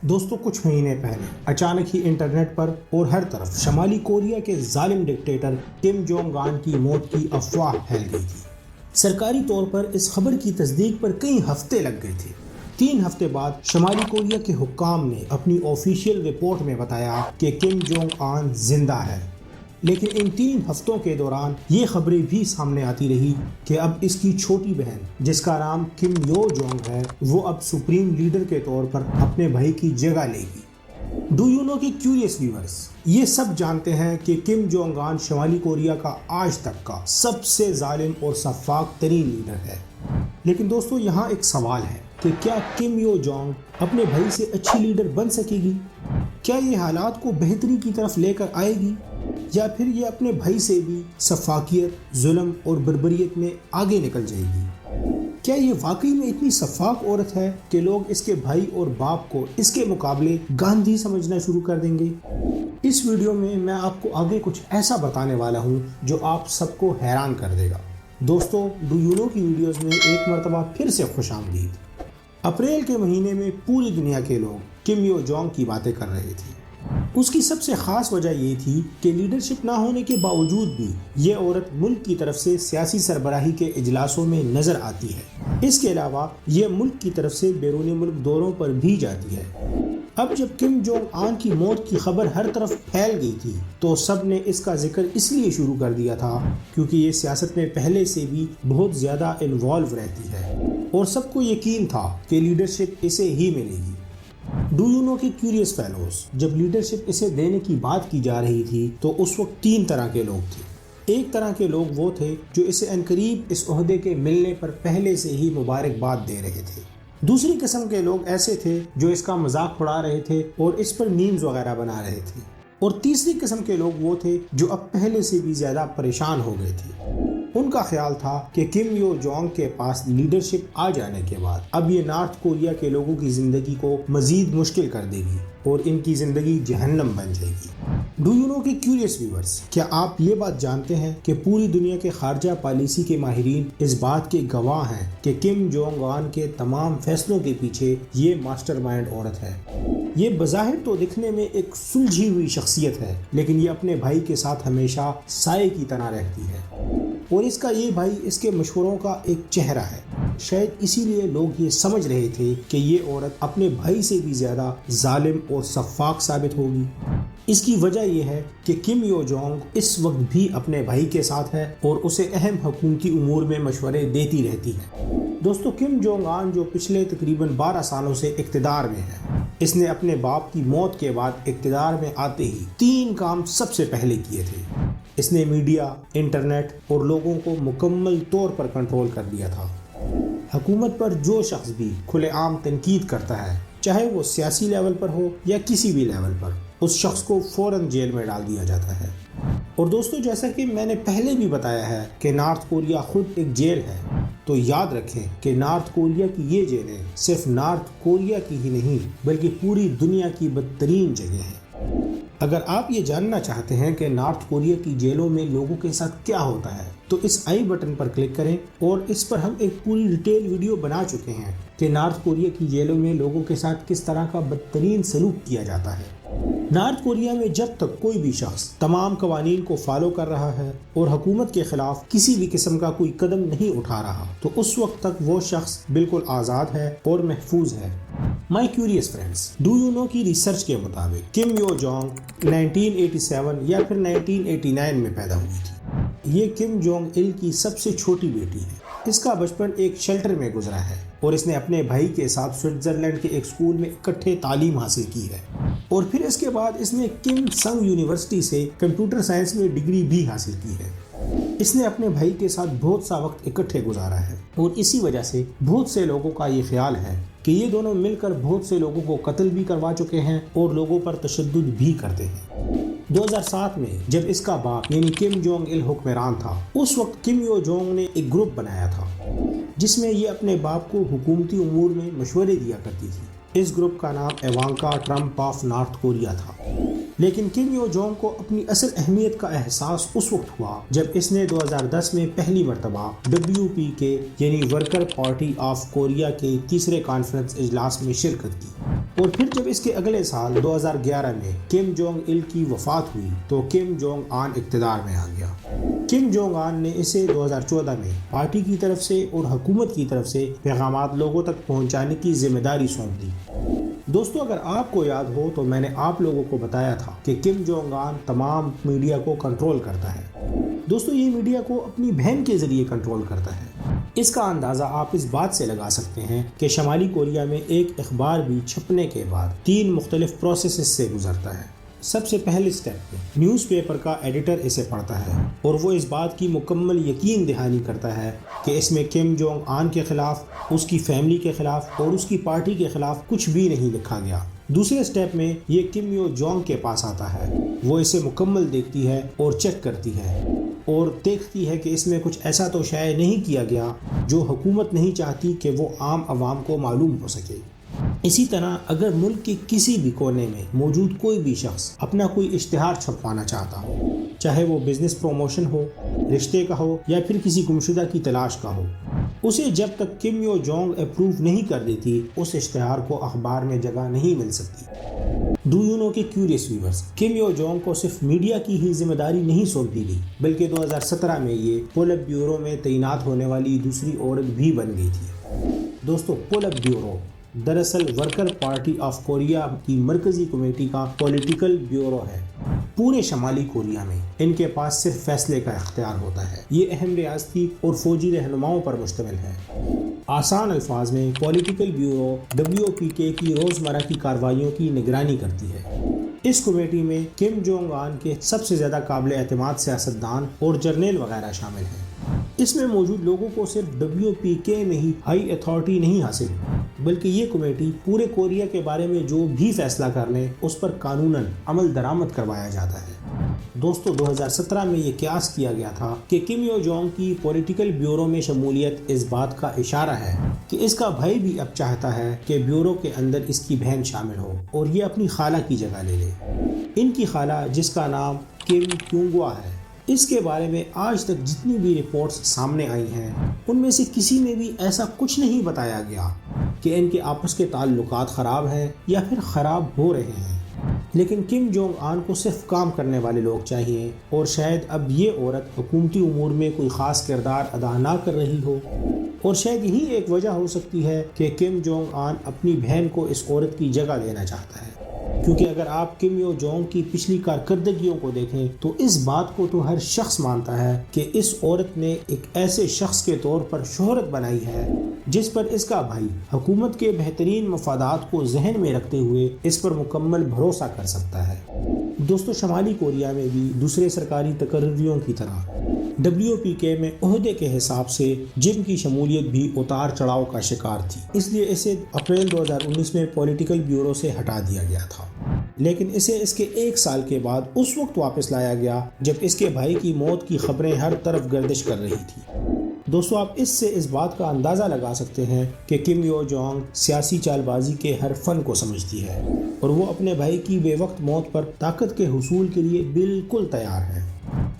دوستوں کچھ مہینے پہلے اچانک ہی انٹرنیٹ پر اور ہر طرف شمالی کوریا کے ظالم ڈکٹیٹر کم جونگ ان کی موت کی افواہ پھیل گئی تھی۔ سرکاری طور پر اس خبر کی تصدیق پر کئی ہفتے لگ گئے تھے۔ 3 ہفتے بعد شمالی کوریا کے حکام نے اپنی آفیشیل رپورٹ میں بتایا کہ کم جونگ ان زندہ ہے، لیکن ان 3 ہفتوں کے دوران یہ خبریں بھی سامنے آتی رہی کہ اب اس کی چھوٹی بہن جس کا نام کم یو جونگ ہے وہ اب سپریم لیڈر کے طور پر اپنے بھائی کی جگہ لے گی۔ ڈو یو نو کہ کیوریس ویورز یہ سب جانتے ہیں کہ کم جونگ ان شمالی کوریا کا آج تک کا سب سے ظالم اور سفاک ترین لیڈر ہے، لیکن دوستو یہاں ایک سوال ہے کہ کیا کم یو جونگ اپنے بھائی سے اچھی لیڈر بن سکے گی؟ کیا یہ حالات کو بہتری کی طرف لے کر آئے گی، یا پھر یہ اپنے بھائی سے بھی سفاکیت، ظلم اور بربریت میں آگے نکل جائے گی؟ کیا یہ واقعی میں اتنی سفاک عورت ہے کہ لوگ اس کے بھائی اور باپ کو اس کے مقابلے گاندھی سمجھنا شروع کر دیں گے؟ اس ویڈیو میں میں آپ کو آگے کچھ ایسا بتانے والا ہوں جو آپ سب کو حیران کر دے گا۔ دوستو ڈو یو نو کی ویڈیوز میں ایک مرتبہ پھر سے خوش آمدید۔ اپریل کے مہینے میں پوری دنیا کے لوگ کم یو جونگ کی باتیں کر رہے تھے۔ اس کی سب سے خاص وجہ یہ تھی کہ لیڈرشپ نہ ہونے کے باوجود بھی یہ عورت ملک کی طرف سے سیاسی سربراہی کے اجلاسوں میں نظر آتی ہے۔ اس کے علاوہ یہ ملک کی طرف سے بیرون ملک دوروں پر بھی جاتی ہے۔ اب جب کم جونگ ان کی موت کی خبر ہر طرف پھیل گئی تھی تو سب نے اس کا ذکر اس لیے شروع کر دیا تھا کیونکہ یہ سیاست میں پہلے سے بھی بہت زیادہ انوالو رہتی ہے اور سب کو یقین تھا کہ لیڈرشپ اسے ہی ملے گی۔ ڈو یو نو کہ کیوریس فیلوز جب لیڈرشپ اسے دینے کی بات کی جا رہی تھی تو اس وقت 3 طرح کے لوگ تھے۔ ایک طرح کے لوگ وہ تھے جو اسے عنقریب اس عہدے کے ملنے پر پہلے سے ہی مبارکباد دے رہے تھے۔ دوسری قسم کے لوگ ایسے تھے جو اس کا مذاق اڑا رہے تھے اور اس پر میمز وغیرہ بنا رہے تھے، اور تیسری قسم کے لوگ وہ تھے جو اب پہلے سے بھی زیادہ پریشان ہو گئے تھے۔ ان کا خیال تھا کہ کم یو جونگ کے پاس لیڈرشپ آ جانے کے بعد اب یہ نارتھ کوریا کے لوگوں کی زندگی کو مزید مشکل کر دے گی اور ان کی زندگی جہنم بن جائے گی۔ ڈو یو نو کہ کیوریس ویورز کیا آپ یہ بات جانتے ہیں کہ پوری دنیا کے خارجہ پالیسی کے ماہرین اس بات کے گواہ ہیں کہ کم جونگ ان کے تمام فیصلوں کے پیچھے یہ ماسٹر مائنڈ عورت ہے۔ یہ بظاہر تو دکھنے میں ایک سلجھی ہوئی شخصیت ہے، لیکن یہ اپنے بھائی کے ساتھ ہمیشہ سائے کی طرح رہتی ہے، اور اس کا یہ بھائی اس کے مشوروں کا ایک چہرہ ہے۔ شاید اسی لیے لوگ یہ سمجھ رہے تھے کہ یہ عورت اپنے بھائی سے بھی زیادہ ظالم اور سفاک ثابت ہوگی۔ اس کی وجہ یہ ہے کہ کم یو جونگ اس وقت بھی اپنے بھائی کے ساتھ ہے اور اسے اہم حکومتی امور میں مشورے دیتی رہتی ہے۔ دوستو کم جونگ ان جو پچھلے تقریباً 12 سالوں سے اقتدار میں ہے، اس نے اپنے باپ کی موت کے بعد اقتدار میں آتے ہی 3 کام سب سے پہلے کیے تھے۔ اس نے میڈیا، انٹرنیٹ اور لوگوں کو مکمل طور پر کنٹرول کر دیا تھا۔ حکومت پر جو شخص بھی کھلے عام تنقید کرتا ہے، چاہے وہ سیاسی لیول پر ہو یا کسی بھی لیول پر، اس شخص کو فوراً جیل میں ڈال دیا جاتا ہے۔ اور دوستو جیسا کہ میں نے پہلے بھی بتایا ہے کہ نارتھ کوریا خود ایک جیل ہے، تو یاد رکھیں کہ نارتھ کوریا کی یہ جیلیں صرف نارتھ کوریا کی ہی نہیں بلکہ پوری دنیا کی بدترین جگہ ہیں۔ اگر آپ یہ جاننا چاہتے ہیں کہ نارتھ کوریا کی جیلوں میں لوگوں کے ساتھ کیا ہوتا ہے تو اس آئی بٹن پر کلک کریں، اور اس پر ہم ایک پوری ڈیٹیل ویڈیو بنا چکے ہیں کہ نارتھ کوریا کی جیلوں میں لوگوں کے ساتھ کس طرح کا بدترین سلوک کیا جاتا ہے۔ نارتھ کوریا میں جب تک کوئی بھی شخص تمام قوانین کو فالو کر رہا ہے اور حکومت کے خلاف کسی بھی قسم کا کوئی قدم نہیں اٹھا رہا تو اس وقت تک وہ شخص بالکل آزاد ہے اور محفوظ ہے۔ My curious friends, do you know کی ریسرچ کے مطابق کم یو جونگ 1987 یا پھر 1989 میں پیدا ہوئی تھی۔ یہ کم جونگ il کی سب سے چھوٹی بیٹی ہے۔ اس کا بچپن ایک شیلٹر میں گزرا ہے اور اس نے اپنے بھائی کے ساتھ سوئٹزرلینڈ کے ایک اسکول میں اکٹھے تعلیم حاصل کی ہے، اور پھر اس کے بعد اس نے کم سنگ یونیورسٹی سے کمپیوٹر سائنس میں ڈگری بھی حاصل کی ہے۔ اس نے اپنے بھائی کے ساتھ بہت سا وقت اکٹھے گزارا ہے، اور اسی وجہ سے بہت سے لوگوں کا یہ خیال ہے کہ یہ دونوں مل کر بہت سے لوگوں کو قتل بھی کروا چکے ہیں اور لوگوں پر تشدد بھی کرتے ہیں۔ 2007 میں جب اس کا باپ یعنی کم جونگ il حکمران تھا، اس وقت کم یو جونگ نے ایک گروپ بنایا تھا جس میں یہ اپنے باپ کو حکومتی امور میں مشورے دیا کرتی تھی۔ اس گروپ کا نام Ivanka Trump of north Korea تھا۔ لیکن کم یو جونگ کو اپنی اصل اہمیت کا احساس اس وقت ہوا جب اس نے 2010 میں پہلی مرتبہ WPK یعنی ورکر پارٹی آف کوریا کے تیسرے کانفرنس اجلاس میں شرکت کی، اور پھر جب اس کے اگلے سال 2011 میں کم جونگ il کی وفات ہوئی تو کم جونگ آن اقتدار میں آ گیا۔ کم جونگ آن نے اسے 2014 میں پارٹی کی طرف سے اور حکومت کی طرف سے پیغامات لوگوں تک پہنچانے کی ذمہ داری سونپ دی۔ دوستو، اگر آپ کو یاد ہو تو میں نے آپ لوگوں کو بتایا تھا کہ کم جونگ آن تمام میڈیا کو کنٹرول کرتا ہے۔ دوستو، یہ میڈیا کو اپنی بہن کے ذریعے کنٹرول کرتا ہے۔ اس کا اندازہ آپ اس بات سے لگا سکتے ہیں کہ شمالی کوریا میں ایک اخبار بھی چھپنے کے بعد 3 مختلف پروسیسز سے گزرتا ہے۔ سب سے پہلے سٹیپ میں نیوز پیپر کا ایڈیٹر اسے پڑھتا ہے اور وہ اس بات کی مکمل یقین دہانی کرتا ہے کہ اس میں کم جونگ آن کے خلاف، اس کی فیملی کے خلاف اور اس کی پارٹی کے خلاف کچھ بھی نہیں لکھا گیا۔ دوسرے سٹیپ میں یہ کم یو جونگ کے پاس آتا ہے، وہ اسے مکمل دیکھتی ہے اور چیک کرتی ہے اور دیکھتی ہے کہ اس میں کچھ ایسا تو شائع نہیں کیا گیا جو حکومت نہیں چاہتی کہ وہ عام عوام کو معلوم ہو سکے۔ اسی طرح اگر ملک کے کسی بھی کونے میں موجود کوئی بھی شخص اپنا کوئی اشتہار چھپوانا چاہتا ہو، چاہے وہ بزنس پروموشن ہو، رشتے کا ہو یا پھر کسی گمشدہ کی تلاش کا ہو، اسے جب تک کم یو جونگ اپروو نہیں کر دیتی اس اشتہار کو اخبار میں جگہ نہیں مل سکتی۔ ڈو یو نو کہ curious viewers, come you Jong کو صرف میڈیا کی ہی ذمہ داری نہیں سونپ دی گئی بلکہ 2017 میں یہ پولٹ بیورو میں تعینات ہونے والی دوسری عورت بھی بن گئی تھی۔ دوستو، پولٹ بیورو دراصل ورکر پارٹی آف کوریا کی مرکزی کمیٹی کا پولیٹیکل بیورو ہے۔ پورے شمالی کوریا میں ان کے پاس صرف فیصلے کا اختیار ہوتا ہے۔ یہ اہم ریاستی اور فوجی رہنماؤں پر مشتمل ہے۔ آسان الفاظ میں پولیٹیکل بیورو WPK کی روزمرہ کی کارروائیوں کی نگرانی کرتی ہے۔ اس کمیٹی میں کم جونگ آن کے سب سے زیادہ قابل اعتماد سیاستدان اور جرنیل وغیرہ شامل ہیں۔ اس میں موجود لوگوں کو صرف WPK میں ہی ہائی اتھارٹی نہیں حاصل بلکہ یہ کمیٹی پورے کوریا کے بارے میں جو بھی فیصلہ کر لیں اس پر قانوناً عمل درآمد کروایا جاتا ہے۔ دوستو، 2017 میں یہ قیاس کیا گیا تھا کہ کم یو جونگ کی پولیٹیکل بیورو میں شمولیت اس بات کا اشارہ ہے کہ اس کا بھائی بھی اب چاہتا ہے کہ بیورو کے اندر اس کی بہن شامل ہو اور یہ اپنی خالہ کی جگہ لے لے۔ ان کی خالہ، جس کا نام کم کیونگوا ہے، اس کے بارے میں آج تک جتنی بھی رپورٹس سامنے آئی ہیں ان میں سے کسی میں بھی ایسا کچھ نہیں بتایا گیا کہ ان کے آپس کے تعلقات خراب ہیں یا پھر خراب ہو رہے ہیں۔ لیکن کم جونگ آن کو صرف کام کرنے والے لوگ چاہیے اور شاید اب یہ عورت حکومتی امور میں کوئی خاص کردار ادا نہ کر رہی ہو، اور شاید یہی ایک وجہ ہو سکتی ہے کہ کم جونگ آن اپنی بہن کو اس عورت کی جگہ دینا چاہتا ہے، کیونکہ اگر آپ کم یو جونگ کی پچھلی کارکردگیوں کو دیکھیں تو اس بات کو تو ہر شخص مانتا ہے کہ اس عورت نے ایک ایسے شخص کے طور پر شہرت بنائی ہے جس پر اس کا بھائی حکومت کے بہترین مفادات کو ذہن میں رکھتے ہوئے اس پر مکمل بھروسہ کر سکتا ہے۔ دوستو، شمالی کوریا میں بھی دوسرے سرکاری تقرریوں کی طرح WPK میں عہدے کے حساب سے جن کی شمولیت بھی اتار چڑھاؤ کا شکار تھی، اس لیے اسے اپریل 2019 میں پولیٹیکل بیورو سے ہٹا دیا گیا تھا، لیکن اسے اس کے 1 سال کے بعد اس وقت واپس لایا گیا جب اس کے بھائی کی موت کی خبریں ہر طرف گردش کر رہی تھی۔ دوستو، آپ اس سے اس بات کا اندازہ لگا سکتے ہیں کہ کم یو جونگ سیاسی چال بازی کے ہر فن کو سمجھتی ہے اور وہ اپنے بھائی کی بے وقت موت پر طاقت کے حصول کے لیے بالکل تیار ہے۔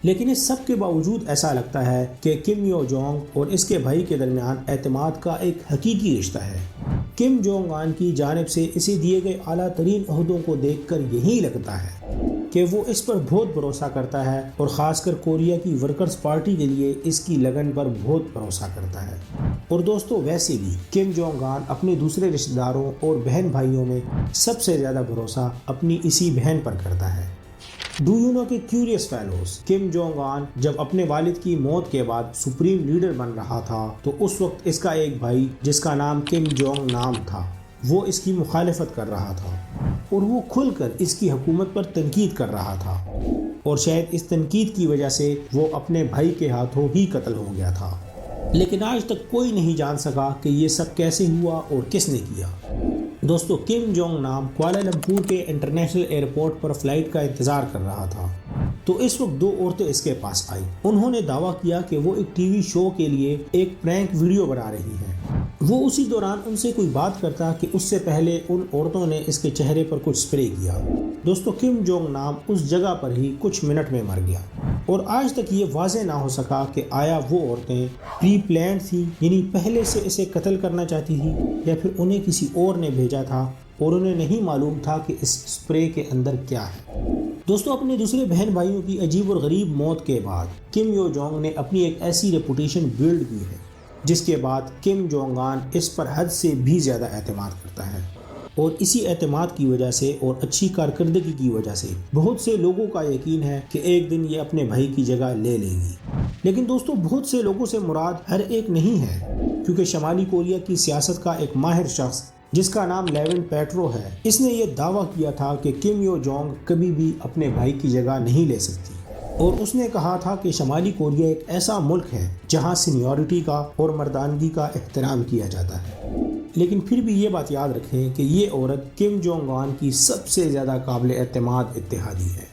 لیکن اس سب کے باوجود ایسا لگتا ہے کہ کم یو جونگ اور اس کے بھائی کے درمیان اعتماد کا ایک حقیقی رشتہ ہے۔ کم جونگ آن کی جانب سے اسے دیے گئے اعلیٰ ترین عہدوں کو دیکھ کر یہی لگتا ہے کہ وہ اس پر بہت بھروسہ کرتا ہے اور خاص کر کوریا کی ورکرز پارٹی کے لیے اس کی لگن پر بہت بھروسہ کرتا ہے۔ اور دوستو، ویسے بھی کم جونگ آن اپنے دوسرے رشتہ داروں اور بہن بھائیوں میں سب سے زیادہ بھروسہ اپنی اسی بہن پر کرتا ہے۔ ڈو یو نو کہ کیوریس فیلوز، کم جونگ آن جب اپنے والد کی موت کے بعد سپریم لیڈر بن رہا تھا تو اس وقت اس کا ایک بھائی جس کا نام کم جونگ نام تھا وہ اس کی مخالفت کر رہا تھا اور وہ کھل کر اس کی حکومت پر تنقید کر رہا تھا، اور شاید اس تنقید کی وجہ سے وہ اپنے بھائی کے ہاتھوں ہی قتل ہو گیا تھا۔ لیکن آج تک کوئی نہیں جان سکا کہ یہ سب کیسے ہوا اور کس نے کیا۔ دوستو، کم جونگ نام کوالالمپور کے انٹرنیشنل ایئرپورٹ پر فلائٹ کا انتظار کر رہا تھا تو اس وقت 2 عورتیں اس کے پاس آئیں۔ انہوں نے دعویٰ کیا کہ وہ ایک ٹی وی شو کے لیے ایک پرینک ویڈیو بنا رہی ہیں وہ اسی دوران ان سے کوئی بات کرتا کہ اس سے پہلے ان عورتوں نے اس کے چہرے پر کچھ سپرے کیا۔ دوستو کم جونگ نام اس جگہ پر ہی کچھ منٹ میں مر گیا، اور آج تک یہ واضح نہ ہو سکا کہ آیا وہ عورتیں پری پلانڈ تھی، یعنی پہلے سے اسے قتل کرنا چاہتی تھی، یا پھر انہیں کسی اور نے بھیجا تھا اور انہیں نہیں معلوم تھا کہ اس سپرے کے اندر کیا ہے۔ دوستو اپنے دوسرے بہن بھائیوں کی عجیب اور غریب موت کے بعد کم یو جونگ نے اپنی ایک ایسی ریپوٹیشن بلڈ کی ہے جس کے بعد کم جونگ ان اس پر حد سے بھی زیادہ اعتماد کرتا ہے، اور اسی اعتماد کی وجہ سے اور اچھی کارکردگی کی وجہ سے بہت سے لوگوں کا یقین ہے کہ ایک دن یہ اپنے بھائی کی جگہ لے لے گی۔ لیکن دوستو بہت سے لوگوں سے مراد ہر ایک نہیں ہے، کیونکہ شمالی کوریا کی سیاست کا ایک ماہر شخص جس کا نام لیون پیٹرو ہے، اس نے یہ دعویٰ کیا تھا کہ کم یو جونگ کبھی بھی اپنے بھائی کی جگہ نہیں لے سکتی، اور اس نے کہا تھا کہ شمالی کوریا ایک ایسا ملک ہے جہاں سینیورٹی کا اور مردانگی کا احترام کیا جاتا ہے۔ لیکن پھر بھی یہ بات یاد رکھیں کہ یہ عورت کم جونگ ان کی سب سے زیادہ قابل اعتماد اتحادی ہے،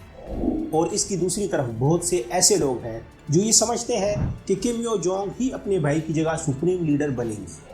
اور اس کی دوسری طرف بہت سے ایسے لوگ ہیں جو یہ سمجھتے ہیں کہ کم یو جونگ ہی اپنے بھائی کی جگہ سپریم لیڈر بنیں گے۔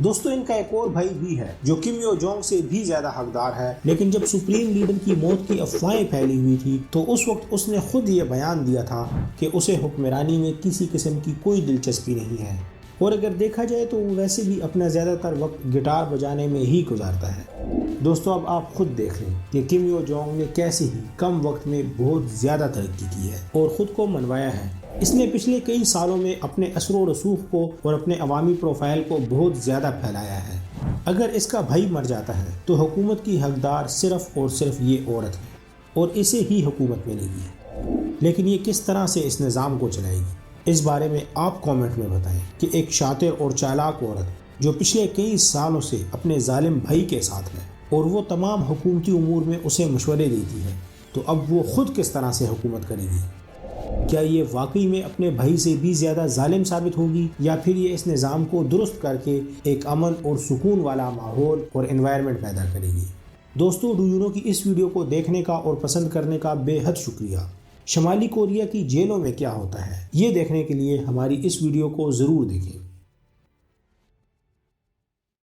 دوستو ان کا ایک اور بھائی بھی ہے جو کم یو جونگ سے بھی زیادہ حقدار ہے، لیکن جب سپریم لیڈر کی موت کی افواہیں پھیلی ہوئی تھی تو اس وقت اس نے خود یہ بیان دیا تھا کہ اسے حکمرانی میں کسی قسم کی کوئی دلچسپی نہیں ہے، اور اگر دیکھا جائے تو وہ ویسے بھی اپنا زیادہ تر وقت گٹار بجانے میں ہی گزارتا ہے۔ دوستو اب آپ خود دیکھ لیں کہ کم یو جونگ نے کیسے ہی کم وقت میں بہت زیادہ ترقی کی ہے اور خود کو منوایا ہے۔ اس نے پچھلے کئی سالوں میں اپنے اثر و رسوخ کو اور اپنے عوامی پروفائل کو بہت زیادہ پھیلایا ہے۔ اگر اس کا بھائی مر جاتا ہے تو حکومت کی حقدار صرف اور صرف یہ عورت ہے، اور اسے ہی حکومت ملے گی۔ لیکن یہ کس طرح سے اس نظام کو چلائے گی، اس بارے میں آپ کامنٹ میں بتائیں کہ ایک شاطر اور چالاک عورت جو پچھلے کئی سالوں سے اپنے ظالم بھائی کے ساتھ ہے اور وہ تمام حکومتی امور میں اسے مشورے دیتی ہے، تو اب وہ خود کس طرح سے حکومت کرے گی؟ کیا یہ واقعی میں اپنے بھائی سے بھی زیادہ ظالم ثابت ہوگی، یا پھر یہ اس نظام کو درست کر کے ایک امن اور سکون والا ماحول اور انوائرمنٹ پیدا کرے گی؟ دوستو ڈو یو نو کی اس ویڈیو کو دیکھنے کا اور پسند کرنے کا بے حد شکریہ۔ شمالی کوریا کی جیلوں میں کیا ہوتا ہے یہ دیکھنے کے لیے ہماری اس ویڈیو کو ضرور دیکھیں۔